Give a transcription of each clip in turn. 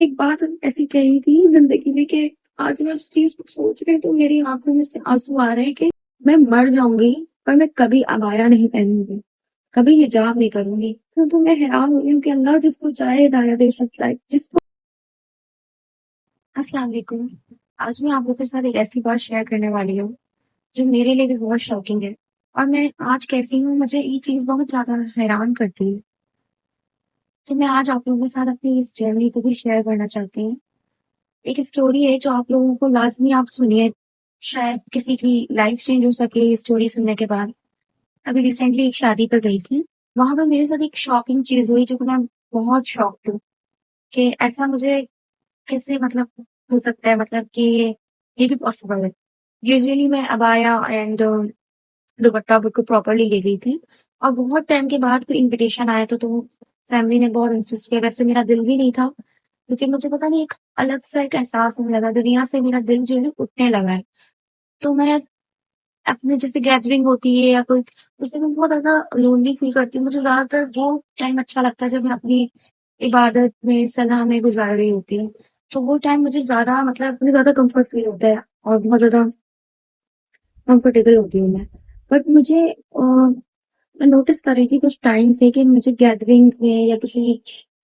ایک بات ایسی کہی تھی زندگی میں کہ آج میں اس چیز کو سوچ رہی ہوں تو میری آنکھوں میں سے آنسو آ رہے ہیں کہ میں مر جاؤں گی پر میں کبھی عبایا نہیں پہنوں گی، کبھی حجاب نہیں کروں گی، تو میں حیران ہو رہی ہوں کہ اللہ جس کو چاہے ہدایت دے سکتا ہے جس کو۔ السلام علیکم۔ آج میں آپ لوگوں کے ساتھ ایک ایسی بات شیئر کرنے والی ہوں جو میرے لیے بھی بہت شاکنگ ہے، اور میں آج کیسی ہوں مجھے یہ چیز بہت زیادہ حیران کرتی ہے، تو میں آج آپ لوگوں کے ساتھ اپنی اس جرنی کو بھی شیئر کرنا چاہتی ہوں۔ ایک اسٹوری ہے جو آپ لوگوں کو لازمی آپ سنیے، شاید کسی کی لائف چینج ہو سکے یہ اسٹوری سننے کے بعد۔ ابھی ریسنٹلی ایک شادی پر گئی تھی، وہاں پر میرے ساتھ ایک شاکنگ چیز ہوئی جو کہ میں بہت شاکڈ ہوں کہ ایسا مجھے کیسے مطلب ہو سکتا ہے، مطلب کہ یہ بھی پاسبل ہے۔ یوزلی میں ابایا اینڈ دوپٹہ کو پراپرلی لے گئی تھی، اور بہت ٹائم کے بعد کوئی انویٹیشن آیا تو فیملی نے بہت انسسٹ کیا، ویسے میرا دل بھی نہیں تھا کیونکہ مجھے پتا نہیں ایک الگ سا ایک احساس ہونے لگا، دنیا سے میرا دل جو ہے اٹھنے لگا ہے۔ تو میں اپنے جیسے گیدرنگ ہوتی ہے یا کوئی، اس میں میں بہت زیادہ لونلی فیل کرتی ہوں۔ مجھے زیادہ تر وہ ٹائم اچھا لگتا ہے جب میں اپنی عبادت میں صلاح میں گزار رہی ہوتی ہوں، تو وہ ٹائم مجھے زیادہ مجھے زیادہ کمفرٹ فیل ہوتا ہے اور بہت زیادہ کمفرٹیبل ہوتی ہوں میں۔ بٹ مجھے میں نوٹس کر رہی تھی کچھ ٹائم سے کہ مجھے گیدرنگ میں یا کسی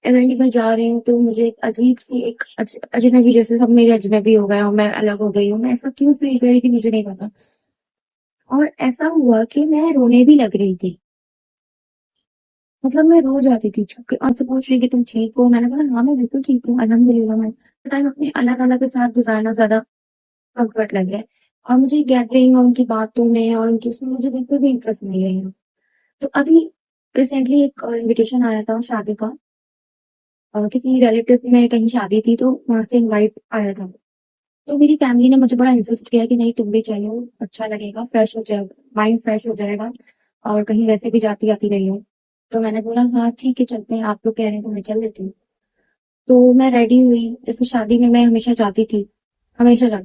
ایونٹ میں جا رہی ہوں تو مجھے ایک عجیب سی ایک اجنبی، جیسے سب میرے اجنبی ہو گئے ہوں، میں الگ ہو گئی ہوں، میں ایسا کیوں فیل کر رہی تھی مجھے نہیں پتا۔ اور ایسا ہوا کہ میں رونے بھی لگ رہی تھی، مطلب میں رو جاتی تھی چھپ کے، اور سے پوچھ رہی کہ تم ٹھیک ہو، میں نے بولا ہاں میں بالکل ٹھیک ہوں الحمد للہ۔ میں ٹائم اپنے اللہ تعالیٰ کے ساتھ گزارنا زیادہ کمفرٹ لگ رہا ہے، اور مجھے گیدرنگ اور ان کی باتوں میں اور ان کی اس میں مجھے بالکل بھی انٹرسٹ نہیں ہے۔ تو ابھی ریسنٹلی ایک انویٹیشن آیا تھا شادی کا، کسی ریلیٹیو میں کہیں شادی تھی تو وہاں سے انوائٹ آیا تھا، تو میری فیملی نے مجھے بڑا انسسٹ کیا کہ نہیں تم بھی چلو، اچھا لگے گا، فریش ہو جائے گا، مائنڈ فریش ہو جائے گا، اور کہیں ویسے بھی جاتی آتی نہیں ہوں۔ تو میں نے بولا ہاں ٹھیک ہے چلتے ہیں، آپ لوگ کہہ رہے ہیں تو میں چل لیتی ہوں۔ تو میں ریڈی ہوئی، جیسے شادی میں ہمیشہ جاتی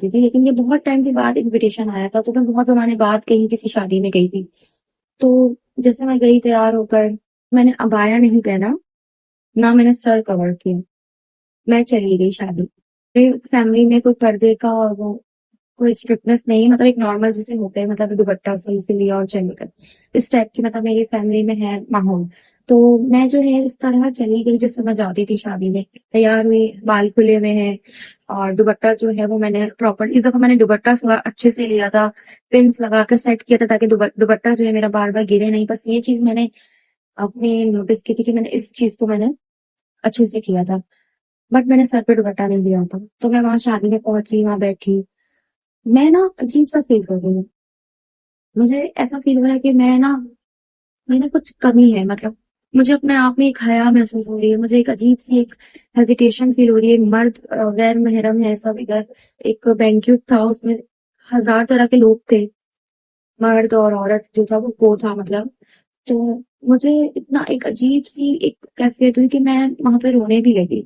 تھی، لیکن یہ بہت ٹائم کے بعد انویٹیشن آیا تھا، تو میں بہت زمانے بعد کہیں کسی شادی میں گئی تھی۔ تو جیسے میں گئی تیار ہو کر، میں نے عبایا نہیں پہنا، نہ میں نے سر کور کیا، میں چلی گئی شادی۔ میری فیملی میں کوئی پردے کا اور وہ کوئی اسٹرکٹنس نہیں ہے، مطلب ایک نارمل جیسے ہوتے ہیں، مطلب دوپٹہ صحیح سے لیا اور چلے گئے، اس ٹائپ کی مطلب میری فیملی میں ہے ماحول۔ تو میں جو ہے اس طرح چلی گئی جس سے میں جاتی تھی شادی میں، تیار ہوئی، بال کھلے ہوئے ہیں، اور دوپٹہ جو ہے وہ میں نے پراپر، اس دفعہ میں نے دوپٹہ تھوڑا اچھے سے لیا تھا، پنس لگا کے سیٹ کیا تھا تاکہ دوپٹہ جو ہے میرا بار بار گرے نہیں۔ بس یہ چیز میں نے اپنے نوٹس کی تھی کہ میں نے اس چیز کو میں نے اچھے سے کیا تھا، بٹ میں نے سر پہ دوپٹہ نہیں لیا تھا۔ تو میں وہاں شادی میں پہنچی، وہاں بیٹھی، میں نا عجیب سا فیل کر رہی ہوں، مجھے ایسا فیل ہو رہا ہے کہ میں نا کچھ کمی ہے، مطلب مجھے اپنے آپ میں ایک حیا محسوس ہو رہی ہے، مجھے ایک عجیب سی ایک ہیزیٹیشن فیل ہو رہی ہے۔ ایک مرد غیر محرم ہے سب ادھر، ایک بینکوٹ تھا، اس میں ہزار طرح کے لوگ تھے، مرد اور عورت جو تھا وہ تھا مطلب۔ تو مجھے اتنا ایک عجیب سی ایک کیفیت ہوئی کہ میں وہاں پہ رونے بھی لگی۔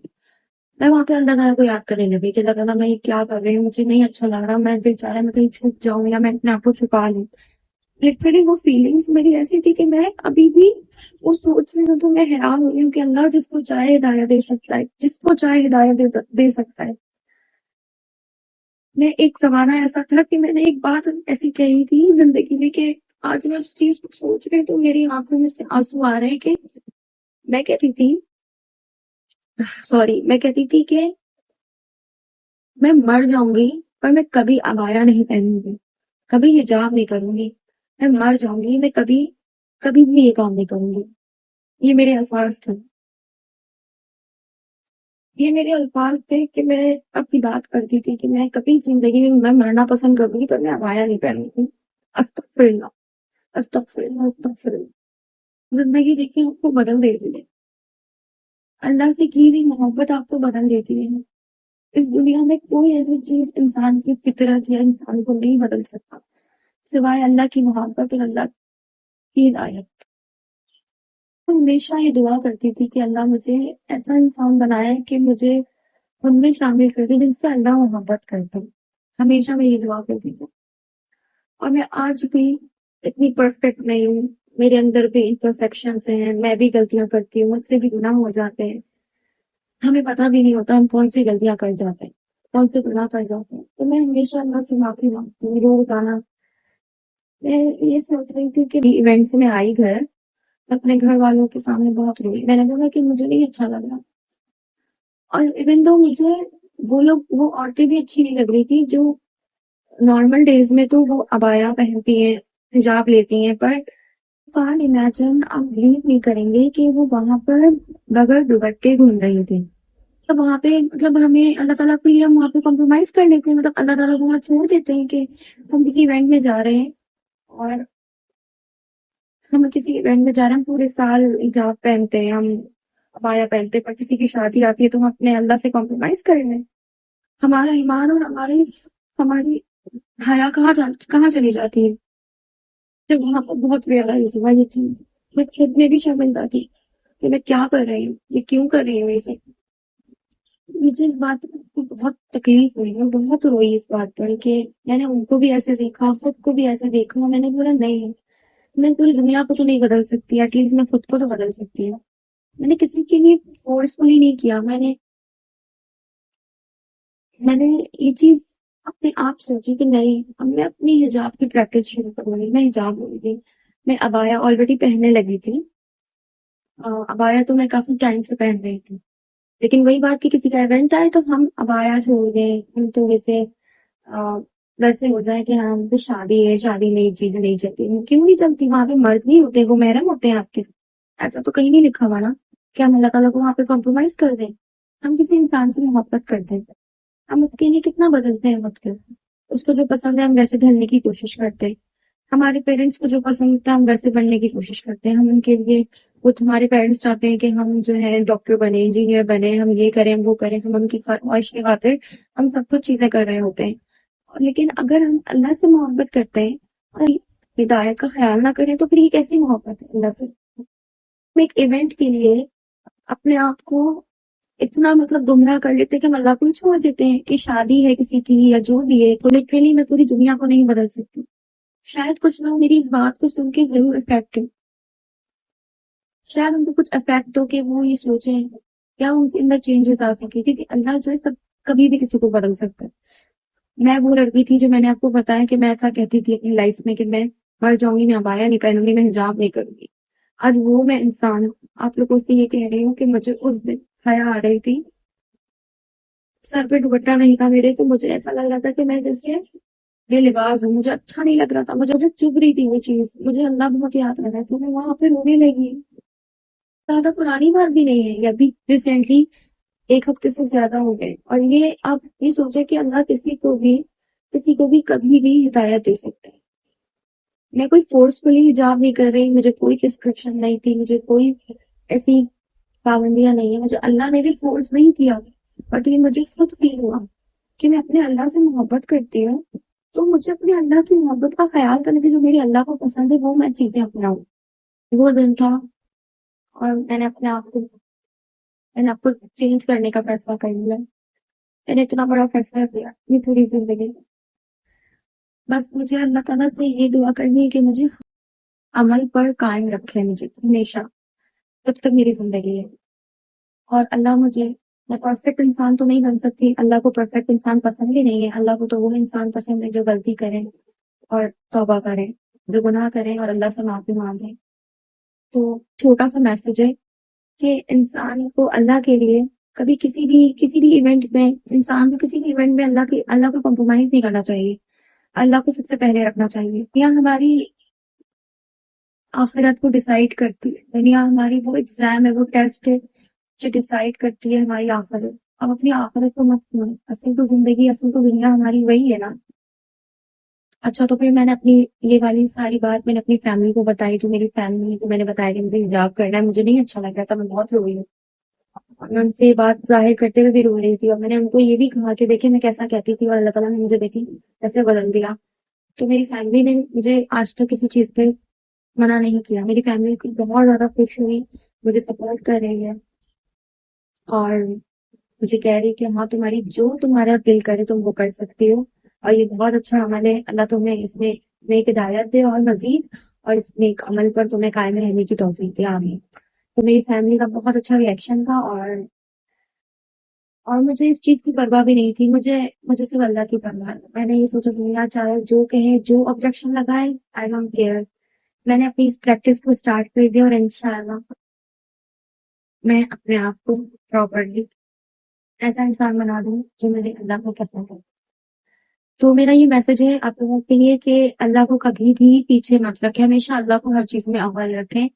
میں وہاں پہ اللہ تعالیٰ کو یاد کرنے لگی کہ اللہ تعالیٰ میں یہ کیا کر رہی ہوں، مجھے نہیں اچھا لگ رہا، میں دل چاہ رہا ہے میں کہیں چھپ جاؤں یا میں اپنے آپ کو چھپا لوں۔ لٹرلی وہ فیلنگس میری ایسی تھی کہ میں ابھی بھی وہ سوچ رہی ہوں تو میں حیران ہو رہی ہوں کہ اللہ جس کو چاہے ہدایت دے سکتا ہے، جس کو چاہے ہدایت دے سکتا ہے۔ میں ایک زمانہ ایسا تھا کہ میں نے ایک بات ایسی کہی تھی زندگی میں کہ آج میں اس چیز کو سوچ رہی ہوں تو میری آنکھوں میں سے آنسو آ رہے ہیں کہ میں کہتی تھی میں کہتی تھی کہ میں مر جاؤں گی پر میں کبھی عبایا نہیں پہنوں گی، کبھی حجاب نہیں کروں گی، میں مر جاؤں گی، میں کبھی کبھی بھی یہ کام نہیں کروں گی۔ یہ میرے الفاظ تھے، یہ میرے الفاظ تھے کہ میں اپنی بات کرتی تھی کہ میں کبھی زندگی میں مرنا پسند کروں گی پر میں عبایا نہیں پہنوں گی۔ استغفر اللہ، استغفر اللہ، استغفر اللہ۔ زندگی دیکھیں آپ کو بدل دیتی ہے، اللہ سے کی ہوئی محبت آپ کو بدل دیتی ہے۔ اس دنیا میں کوئی ایسی چیز انسان کی فطرت یا انسان کو نہیں بدل سکتا سوائے اللہ کی محبت اور اللہ کی ہدایت۔ میں ہمیشہ یہ دعا کرتی تھی کہ اللہ مجھے ایسا انسان بنائے کہ مجھے ان میں شامل کر دے جن سے اللہ محبت کرتا ہوں۔ ہمیشہ میں یہ دعا کرتی تھی، اور میں آج بھی اتنی پرفیکٹ نہیں ہوں، میرے اندر بھی امپرفیکشنز ہیں، میں بھی غلطیاں کرتی ہوں، مجھ سے بھی گناہ ہو جاتے ہیں، ہمیں پتہ بھی نہیں ہوتا ہم کون سی غلطیاں کر جاتے ہیں، کون سے گناہ کر جاتے ہیں۔ تو میں ہمیشہ اللہ سے معافی مانگتی ہوں روزانہ۔ میں یہ سوچ رہی تھی کہ ایونٹ سے میں آئی گھر، اپنے گھر والوں کے سامنے بہت روئی۔ میں نے بولا کہ مجھے نہیں اچھا لگ رہا، اور ایون دو مجھے وہ عورتیں بھی اچھی نہیں لگ رہی تھی جو نارمل ڈیز میں تو وہ عبایا پہنتی ہیں، حجاب لیتی ہیں، پر کان امیجن آپ بلیو نہیں کریں گے کہ وہ وہاں پر بغیر دوپٹے گھوم رہی تھی۔ تو وہاں پہ مطلب ہمیں اللہ تعالیٰ کے لیے ہم وہاں پہ کمپرومائز کر لیتے ہیں، مطلب اللہ تعالیٰ کو وہاں چھوڑ دیتے ہیں کہ ہم کسی ایونٹ میں جا رہے ہیں، اور ہم کسی ایونٹ میں جا رہے ہیں، ہم پورے سال حجاب پہنتے ہیں، ہم عبایا پہنتے ہیں، پر کسی کی شادی آتی ہے تو ہم اپنے اللہ سے کمپرومائز کر رہے ہیں۔ ہمارا ایمان اور ہماری حیا کہاں چلی جاتی ہے؟ جب وہاں پر بہت ریئلائز ہوا یہ چیز، میں خود میں بھی شرمندہ تھی کہ میں کیا کر رہی ہوں، یہ کیوں کر رہی ہوں یہ سب۔ مجھے اس بات کو بہت تکلیف ہوئی، میں بہت روئی اس بات پر کہ میں نے ان کو بھی ایسے دیکھا، خود کو بھی ایسے دیکھا۔ میں نے بولا نہیں، میں پوری دنیا کو تو نہیں بدل سکتی، ایٹ لیسٹ میں خود کو تو بدل سکتی ہوں۔ میں نے کسی کے لیے فورسفلی نہیں کیا، میں نے یہ چیز اپنے آپ سوچی کہ نہیں، اب میں اپنی حجاب کی پریکٹس شروع کروں گی، میں حجاب لوں گی۔ میں عبایا آلریڈی پہننے لگی تھی، عبایا تو میں کافی ٹائم سے پہن رہی تھی، لیکن وہی بات کہ کسی کا ایونٹ آئے تو ہم عبایا چھوڑ دیں، ہم تو ویسے ہو جائے کہ ہاں تو شادی ہے، شادی میں یہ چیزیں نہیں چلتی۔ کیوں نہیں چلتی؟ وہاں پہ مرد نہیں ہوتے، وہ محرم ہوتے ہیں آپ کے، ایسا تو کہیں نہیں لکھا ہوا نا کہ ہم اللہ تعالیٰ کو وہاں پہ کمپرومائز کر دیں۔ ہم کسی انسان سے محبت کرتے ہیں، ہم اس کے لیے کتنا بدلتے ہیں وقت کے، اس کو جو پسند ہے ہم ویسے ڈھلنے کی کوشش کرتے ہیں، ہمارے پیرنٹس کو جو پسند ہوتا ہے ہم ویسے بننے کی کوشش کرتے ہیں، ہم ان کے لیے کچھ، ہمارے پیرنٹس چاہتے ہیں کہ ہم جو ہے ڈاکٹر بنے، انجینئر بنے، ہم یہ کریں وہ کریں، ہم ان کی خواہش کی خاطر ہم سب کچھ چیزیں کر رہے ہوتے ہیں۔ لیکن اگر ہم اللہ سے محبت کرتے ہیں اور ہدایت کا خیال نہ کریں تو پھر یہ کیسی محبت ہے اللہ سے؟ ہم ایک ایونٹ کے لیے اپنے آپ کو اتنا مطلب گمراہ کر لیتے ہیں کہ ہم اللہ کو ہی چھوڑ دیتے ہیں کہ شادی ہے کسی کی یا جو بھی ہے، تو لٹرلی میں پوری دنیا کو نہیں بدل سکتی۔ شاید کچھ لوگ میری اس بات کو سن کے ضرور افیکٹ ہوں، شاید ان کو کچھ افیکٹ ہو کہ وہ یہ سوچیں کیا ان کے اندر چینجز آ سکے، کیونکہ اللہ جو ہے سب کبھی بھی کسی کو بدل سکتا ہے۔ میں وہ لڑکی تھی جو میں نے آپ کو بتایا کہ میں ایسا کہتی تھی اپنی لائف میں کہ میں مر جاؤں گی، میں عبایا نہیں پہنوں گی، میں حجاب نہیں کروں گی۔ آج وہ میں انسان آپ لوگوں سے یہ کہہ رہی ہوں کہ مجھے اس دن حیا آ رہی تھی، سر پہ دوپٹہ نہیں تھا میرے، تو مجھے ایسا لگ رہا تھا کہ میں جیسے بے لباس ہوں، مجھے اچھا نہیں لگ رہا تھا، مجھے چبھ رہی تھی وہ چیز، مجھے اللہ بہت یاد آ رہا تھا، میں وہاں پہ رونے لگی۔ زیادہ پرانی بات بھی نہیں ہے، یہ ابھی ریسنٹلی ایک ہفتے سے زیادہ ہو گئے، اور یہ آپ یہ سوچیں کہ اللہ کسی کو بھی کبھی بھی ہدایت دے سکتا ہے۔ میں کوئی فورسفلی حجاب نہیں کر رہی، مجھے کوئی ریسٹرکشن نہیں تھی، مجھے کوئی ایسی پابندیاں نہیں ہیں، مجھے اللہ نے بھی فورس نہیں کیا، بٹ یہ مجھے خود فیل ہوا کہ میں اپنے اللہ سے محبت کرتی ہوں، تو مجھے اپنے اللہ کی محبت کا خیال کرنا چاہیے، جو میرے اللہ کو پسند ہے وہ میں چیزیں اپناؤں۔ وہ دن تھا، اور میں نے آپ کو چینج کرنے کا فیصلہ کر لیا۔ میں نے اتنا بڑا فیصلہ کیا اپنی تھوڑی زندگی میں۔ بس مجھے اللہ تعالیٰ سے یہ دعا کرنی ہے کہ مجھے عمل پر قائم رکھے، مجھے ہمیشہ، جب تک میری زندگی ہے۔ اور اللہ میں پرفیکٹ انسان تو نہیں بن سکتی، اللہ کو پرفیکٹ انسان پسند بھی نہیں ہے، اللہ کو تو وہ انسان پسند ہے جو غلطی کرے اور توبہ کرے، جو گناہ کرے اور اللہ سے معافی مانگے۔ تو چھوٹا سا میسج ہے کہ انسان کو اللہ کے لیے کبھی کسی بھی ایونٹ میں، انسان کو کسی بھی ایونٹ میں اللہ کو کمپرومائز نہیں کرنا چاہیے، اللہ کو سب سے پہلے رکھنا چاہیے۔ یا ہماری آخرت کو ڈیسائیڈ کرتی ہے، دنیا ہماری وہ ایگزام ہے، وہ ٹیسٹ ہے جو ڈیسائیڈ کرتی ہے ہماری آخرت۔ اب اپنی آخرت کو مت بھولیں، اصل تو زندگی، اصل تو دنیا ہماری وہی ہے نا۔ اچھا، تو پھر میں نے اپنی یہ والی ساری بات میں نے اپنی فیملی کو بتائی، تو میری فیملی کو میں نے بتایا کہ مجھے حجاب کرنا ہے، مجھے نہیں اچھا لگ رہا تھا، میں بہت روئی ہوں، میں ان سے یہ بات ظاہر کرتے ہوئے بھی رو رہی تھی، اور میں نے ان کو یہ بھی کہا کہ دیکھیں میں کیسا کہتی تھی اور اللہ تعالیٰ نے مجھے دیکھی کیسے بدل دیا۔ تو میری فیملی نے مجھے آج تک کسی چیز پہ منع نہیں کیا، میری فیملی بہت زیادہ خوش ہوئی، مجھے سپورٹ کر رہی ہے، اور مجھے کہہ رہی کہ ہاں جو تمہارا دل کرے تم وہ کر سکتی ہو، اور یہ بہت اچھا عمل ہے، اللہ تمہیں اس میں نیک ہدایت دے اور مزید، اور اس نیک عمل پر تمہیں قائم رہنے کی توفیق دے، آمین۔ تو میری فیملی کا بہت اچھا ریئیکشن تھا، اور اور مجھے اس چیز کی پرواہ بھی نہیں تھی، مجھے مجھے صرف اللہ کی پرواہ ہے۔ میں نے یہ سوچا دنیا چاہے جو کہے، جو آبجیکشن لگائے، آئی ڈونٹ کیئر۔ میں نے اپنی اس پریکٹس کو اسٹارٹ کر دیا، اور انشاءاللہ میں اپنے آپ کو پراپرلی ایسا انسان بنا دوں جو میرے اللہ کو پسند ہے۔ تو میرا یہ میسج ہے آپ لوگوں کے لیے کہ اللہ کو کبھی بھی پیچھے مت رکھیں، ہمیشہ اللہ کو ہر چیز میں اول رکھیں۔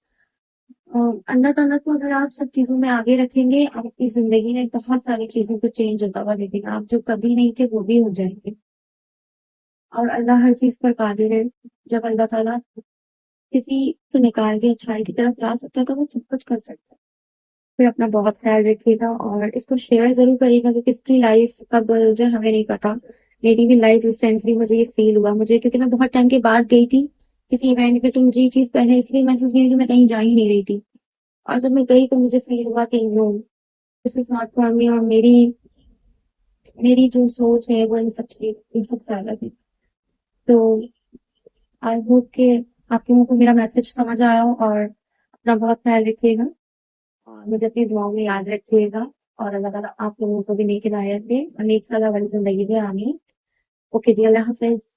اللہ تعالیٰ کو اگر آپ سب چیزوں میں آگے رکھیں گے، آپ اپنی زندگی میں بہت ساری چیزوں کو چینج ہوتا ہوا دیکھیں گے، آپ جو کبھی نہیں تھے وہ بھی ہو جائیں گے۔ اور اللہ ہر چیز پر قادر ہے، جب اللہ تعالیٰ کسی سے نکال کے اچھائی کی طرف لا سکتا ہے تو وہ سب کچھ کر سکتا ہے۔ پھر اپنا بہت خیال رکھیے گا، اور اس کو شیئر ضرور کریے گا کہ کس کی لائف کب بدل جائے ہمیں نہیں پتا۔ میری بھی لائف ریسنٹلی مجھے یہ فیل ہوا، مجھے کیونکہ میں بہت ٹائم کے بعد گئی تھی کسی ایونٹ پہ، تو مجھے یہ چیز پہلے اس لیے محسوس نہیں ہوئی کہ میں کہیں جا ہی نہیں رہی تھی، اور جب میں گئی تو مجھے فیل ہوا کہ نو، دس از ناٹ فار می، اور میری جو سوچ ہے وہ ان سب سے الگ ہے۔ تو آئی ہوپ کہ آپ لوگوں کو میرا میسج سمجھ آیا ہو، اور اپنا بہت خیال رکھیے گا، اور مجھے اپنی دعاؤں میں یاد رکھیے گا، اور اللہ تعالیٰ آپ لوگوں کو بھی نیک ہدایت دے اور نیک سزا والی زندگی دے، آمین۔ اوکے جی، اللہ حافظ۔